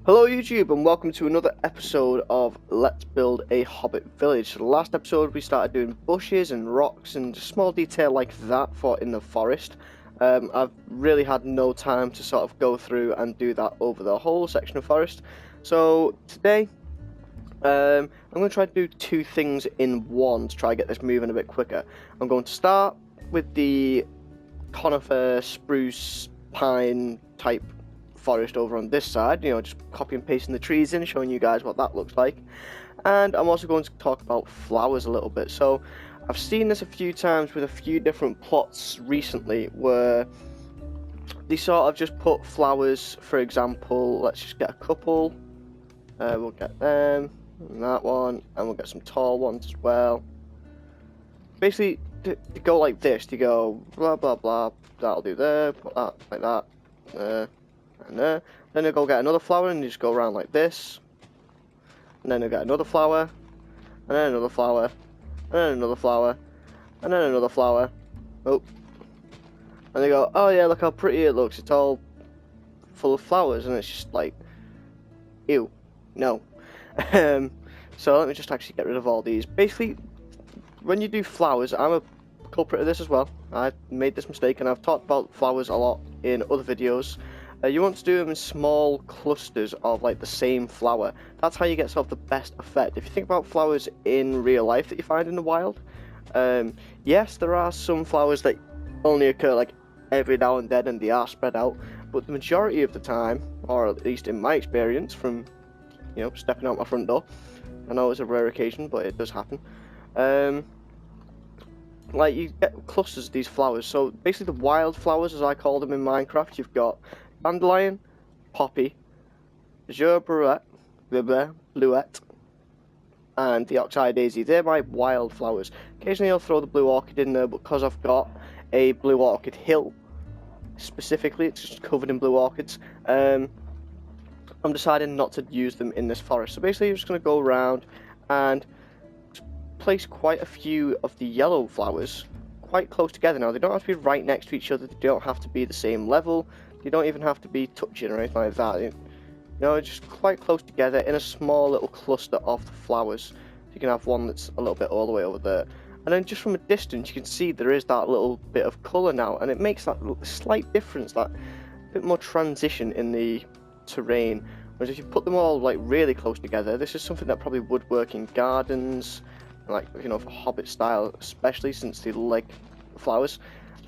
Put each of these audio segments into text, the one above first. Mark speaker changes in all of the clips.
Speaker 1: Hello YouTube and welcome to another episode of Let's Build a Hobbit Village. So the last episode we started doing bushes and rocks and small detail like that for in the forest. I've really had no time to sort of go through and do that over the whole section of forest. So today I'm going to try to do two things in one to try to get this moving a bit quicker. I'm going to start with the conifer, spruce, pine type forest over on this side, just copy and pasting the trees in, showing you guys what that looks like. And I'm also going to talk about flowers a little bit. So I've seen this a few times with a few different plots recently where they sort of just put flowers, for example, let's just get a couple, we'll get them and that one, and we'll get some tall ones as well. Basically to go like this, to go blah blah blah, that'll do there, put that like that, and there. Then you'll go get another flower and you just go around like this. And then you'll get another flower, and then another flower, and then another flower, and then another flower. Oh. And they go, oh yeah, look how pretty it looks. It's all full of flowers, and it's just like, ew, no. So let me just actually get rid of all these. Basically, when you do flowers, I'm a culprit of this as well. I made this mistake, and I've talked about flowers a lot in other videos. You want to do them in small clusters of like the same flower. That's how you get sort of the best effect. If you think about flowers in real life that you find in the wild, yes, there are some flowers that only occur like every now and then and they are spread out, but the majority of the time, or at least in my experience from stepping out my front door, I know it's a rare occasion but it does happen, like you get clusters of these flowers. So basically the wild flowers, as I call them in Minecraft, you've got dandelion, poppy, azure bluette, and the oxeye daisy. They're my wild flowers. Occasionally I'll throw the blue orchid in there, but because I've got a blue orchid hill specifically, it's just covered in blue orchids, I'm deciding not to use them in this forest. So basically you're just going to go around and place quite a few of the yellow flowers quite close together. Now they don't have to be right next to each other, they don't have to be the same level, you don't even have to be touching or anything like that. Just quite close together in a small little cluster of the flowers. You can have one that's a little bit all the way over there, and then just from a distance you can see there is that little bit of colour now, and it makes that slight difference, that bit more transition in the terrain. Whereas if you put them all like really close together, this is something that probably would work in gardens, like for Hobbit style, especially since they like flowers.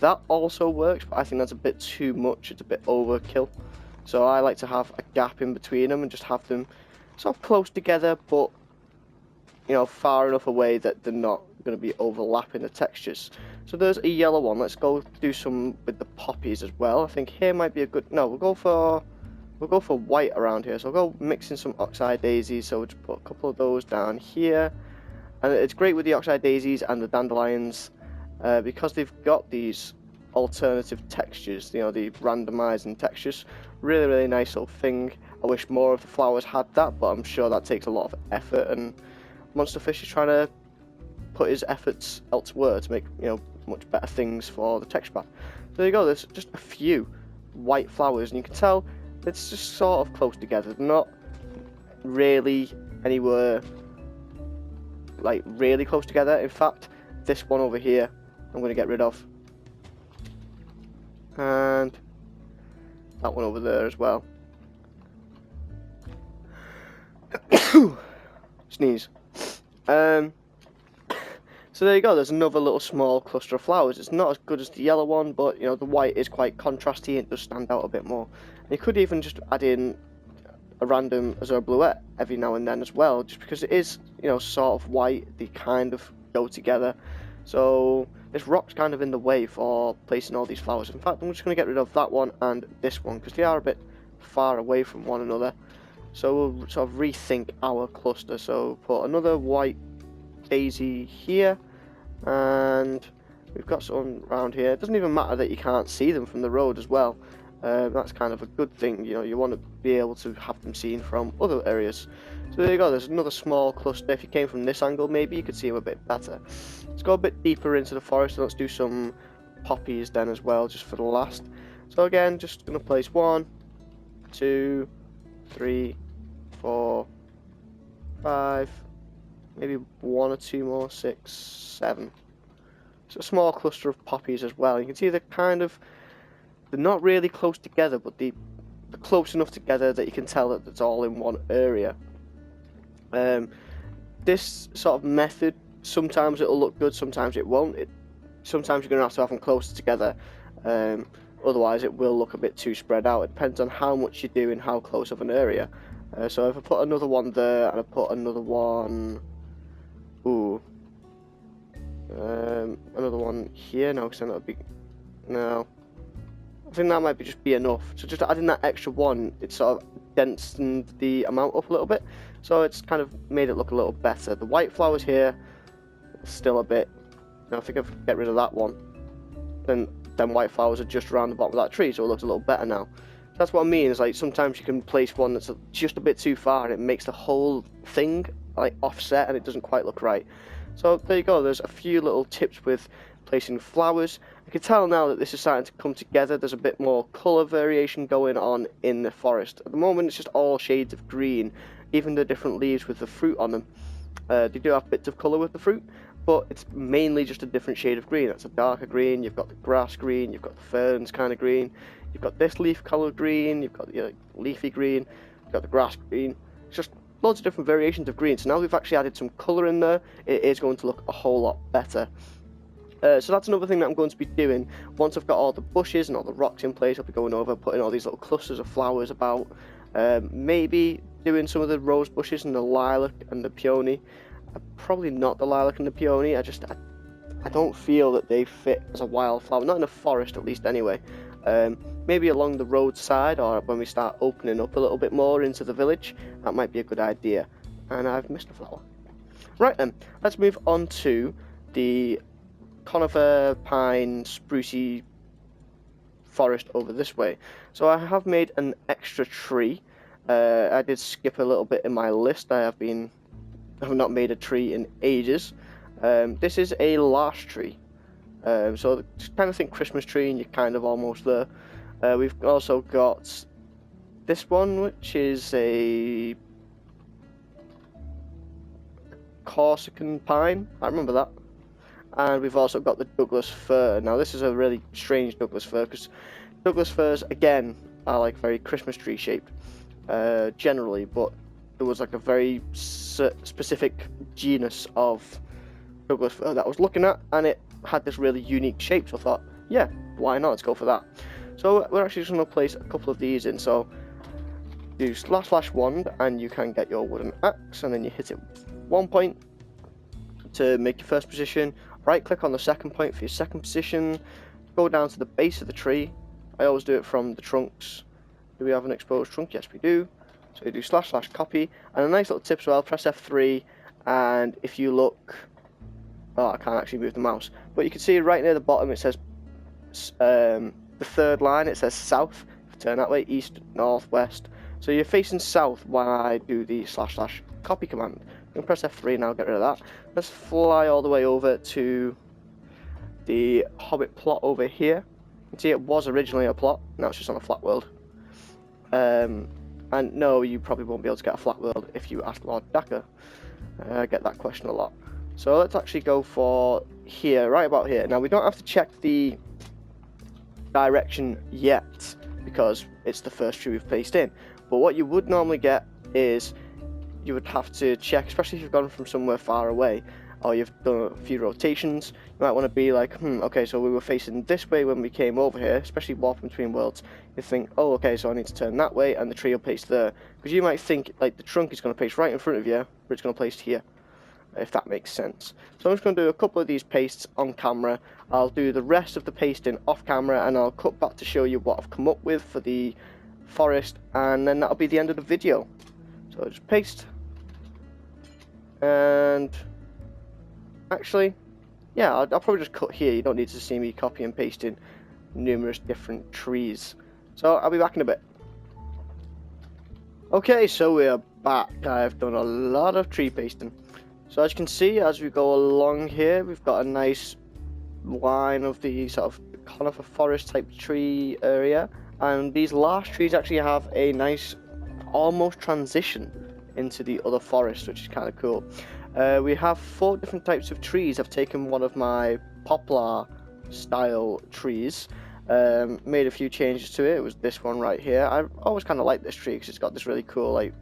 Speaker 1: That also works, but I think that's a bit too much, it's a bit overkill. So I like to have a gap in between them and just have them sort of close together, but far enough away that they're not going to be overlapping the textures. So there's a yellow one. Let's go do some with the poppies as well. I think here might be a good, no, we'll go for white around here. So I'll go mix in some oxeye daisies, so we'll just put a couple of those down here. And it's great with the oxeye daisies and the dandelions, because they've got these alternative textures, the randomizing textures. Really nice little thing. I wish more of the flowers had that, but I'm sure that takes a lot of effort, and Monsterfish is trying to put his efforts elsewhere to make much better things for the texture pack. So there you go, there's just a few white flowers, and you can tell it's just sort of close together. They're not really anywhere like really close together. In fact, this one over here I'm going to get rid of, and that one over there as well. Sneeze. So there you go, there's another little small cluster of flowers. It's not as good as the yellow one, but the white is quite contrasty and it does stand out a bit more. And you could even just add in a random azure bluette every now and then as well, just because it is sort of white, they kind of go together. So this rock's kind of in the way for placing all these flowers. In fact, I'm just going to get rid of that one and this one because they are a bit far away from one another. So we'll sort of rethink our cluster. So put another white daisy here, and we've got some around here. It doesn't even matter that you can't see them from the road as well. That's kind of a good thing. You want to be able to have them seen from other areas. So there you go, there's another small cluster. If you came from this angle, maybe you could see them a bit better. Let's go a bit deeper into the forest, and let's do some poppies then as well, just for the last. So again, just going to place 1, 2, 3, 4, 5, maybe 1 or 2 more, 6, 7. It's a small cluster of poppies as well. You can see they're not really close together, but they're close enough together that you can tell that it's all in one area. This sort of method, sometimes it'll look good, sometimes it won't. Sometimes you're going to have them closer together, otherwise it will look a bit too spread out. It depends on how much you do in how close of an area. So if I put another one there, and I put another one, another one here, no, because then that'll be, no, I think that might just be enough. So just adding that extra one, it sort of densened the amount up a little bit, so it's kind of made it look a little better. The white flowers here, still a bit, I think if I get rid of that one, then white flowers are just around the bottom of that tree, so it looks a little better now. That's what I mean, is like sometimes you can place one that's just a bit too far and it makes the whole thing like offset and it doesn't quite look right. So there you go, there's a few little tips with placing flowers. I can tell now that this is starting to come together. There's a bit more colour variation going on in the forest. At the moment it's just all shades of green, even the different leaves with the fruit on them. They do have bits of colour with the fruit, but it's mainly just a different shade of green. That's a darker green, you've got the grass green, you've got the ferns kind of green, you've got this leaf coloured green, you've got the leafy green, you've got the grass green. It's just loads of different variations of green. So now we've actually added some colour in there, it is going to look a whole lot better. So that's another thing that I'm going to be doing. Once I've got all the bushes and all the rocks in place, I'll be going over, putting all these little clusters of flowers about. Maybe doing some of the rose bushes and the lilac and the peony. Probably not the lilac and the peony. I don't feel that they fit as a wildflower, not in a forest at least anyway. Maybe along the roadside, or when we start opening up a little bit more into the village, that might be a good idea. And I've missed a flower. Right then, let's move on to the conifer, pine, sprucey forest over this way. So I have made an extra tree. I did skip a little bit in my list. I have not made a tree in ages. This is a larch tree. So just kind of think Christmas tree, and you're kind of almost there. We've also got this one, which is a Corsican pine. I remember that. And we've also got the Douglas fir. Now this is a really strange Douglas fir, because Douglas firs again are like very Christmas tree shaped generally, but there was like a very specific genus of Douglas fir that I was looking at, and it had this really unique shape, so I thought, yeah, why not, let's go for that. So we're actually just going to place a couple of these in. So do / wand and you can get your wooden axe, and then you hit it 1 point to make your first position. Right click on the second point for your second position, go down to the base of the tree. I always do it from the trunks. Do we have an exposed trunk? Yes we do. So you do / copy, and a nice little tip as well, press F3, and if you look, I can't actually move the mouse, but you can see right near the bottom it says the third line, it says south. If you turn that way, east, north, west. So you're facing south when I do the / copy command. I'm going to press F3 now, get rid of that. Let's fly all the way over to the Hobbit plot over here. You can see it was originally a plot, now it's just on a flat world. And no, you probably won't be able to get a flat world if you ask Lord Dakar. I get that question a lot. So let's actually go for here, right about here. Now we don't have to check the direction yet, because it's the first tree we've placed in. But what you would normally get is you would have to check, especially if you've gone from somewhere far away or you've done a few rotations, you might want to be like, okay, so we were facing this way when we came over here, especially warping between worlds. You think, oh, okay, so I need to turn that way and the tree will place there. Because you might think like the trunk is going to place right in front of you, but it's going to place here, if that makes sense. So I'm just going to do a couple of these pastes on camera. I'll do the rest of the pasting off camera, and I'll cut back to show you what I've come up with for the forest, and then that'll be the end of the video. So just paste, and actually, yeah, I'll probably just cut here. You don't need to see me copy and pasting numerous different trees. So I'll be back in a bit. Okay, so we're back. I've done a lot of tree pasting. So as you can see, as we go along here, we've got a nice line of the sort of conifer forest type tree area, and these large trees actually have a nice almost transition into the other forest, which is kind of cool. We have 4 different types of trees. I've taken one of my poplar style trees, made a few changes to it. It was this one right here. I always kind of like this tree because it's got this really cool like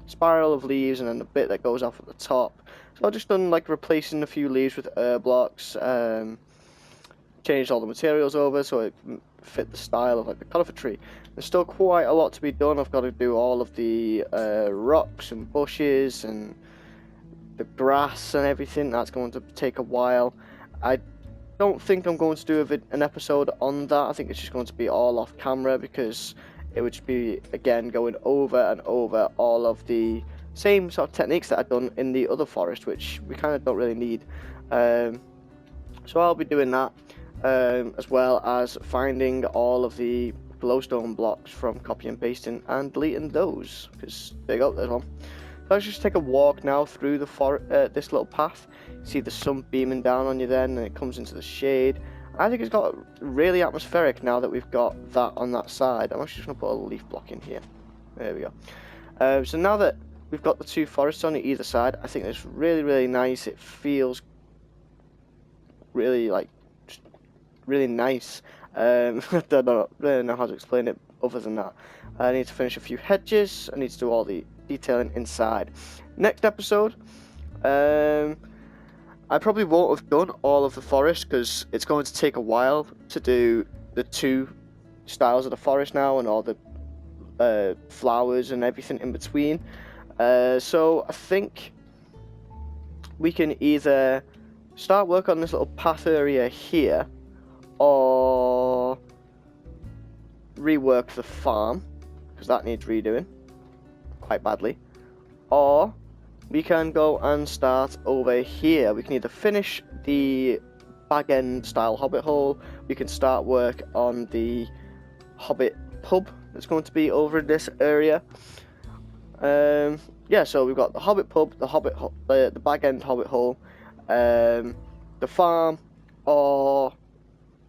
Speaker 1: spiral of leaves and then the bit that goes off at the top. So I've just done like replacing a few leaves with blocks, changed all the materials over so it fit the style of like the conifer tree. There's still quite a lot to be done. I've got to do all of the rocks and bushes and the grass and everything. That's going to take a while. I don't think I'm going to do an episode on that. I think it's just going to be all off camera because it would just be again going over and over all of the same sort of techniques that I've done in the other forest, which we kind of don't really need. So I'll be doing that, as well as finding all of the glowstone blocks from copy and pasting and deleting those, because there you go, there's one. So let's just take a walk now through the this little path. You see the sun beaming down on you then, and it comes into the shade. I think it's got really atmospheric now that we've got that on that side. I'm actually just going to put a leaf block in here. There we go. So now that we've got the 2 forests on either side, I think it's really, really nice. It feels really, like, just really nice. I don't really know how to explain it other than that. I need to finish a few hedges. I need to do all the detailing inside. Next episode, I probably won't have done all of the forest because it's going to take a while to do the 2 styles of the forest now and all the flowers and everything in between. So I think we can either start work on this little path area here or rework the farm because that needs redoing quite badly, or we can go and start over here. We can either finish the back end style hobbit hole, we can start work on the hobbit pub that's going to be over in this area. Yeah, so we've got the hobbit pub, the back end hobbit hole, the farm, or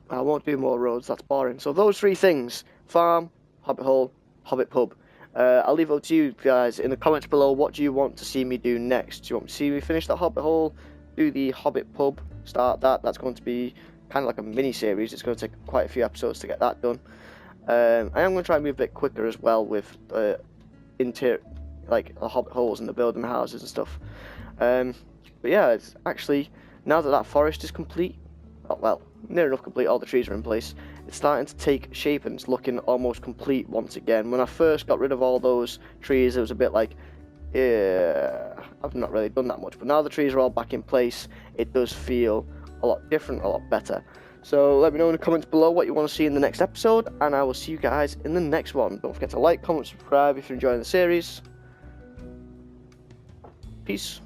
Speaker 1: I won't do more roads, that's boring. So those 3 things: farm, hobbit hole, hobbit pub. I'll leave it up to you guys in the comments below. What do you want to see me do next? Do you want me to see me finish the hobbit hole, do the hobbit pub, start that? That's going to be kind of like a mini series. It's going to take quite a few episodes to get that done. I am going to try and move a bit quicker as well with interior, like the hobbit holes and the building houses and stuff. But yeah, it's actually, now that that forest is complete, well, near enough complete, all the trees are in place, it's starting to take shape and it's looking almost complete once again. When I first got rid of all those trees, it was a bit like, yeah, I've not really done that much. But now the trees are all back in place, it does feel a lot different, a lot better. So let me know in the comments below what you want to see in the next episode, and I will see you guys in the next one. Don't forget to like, comment, subscribe if you're enjoying the series. Peace.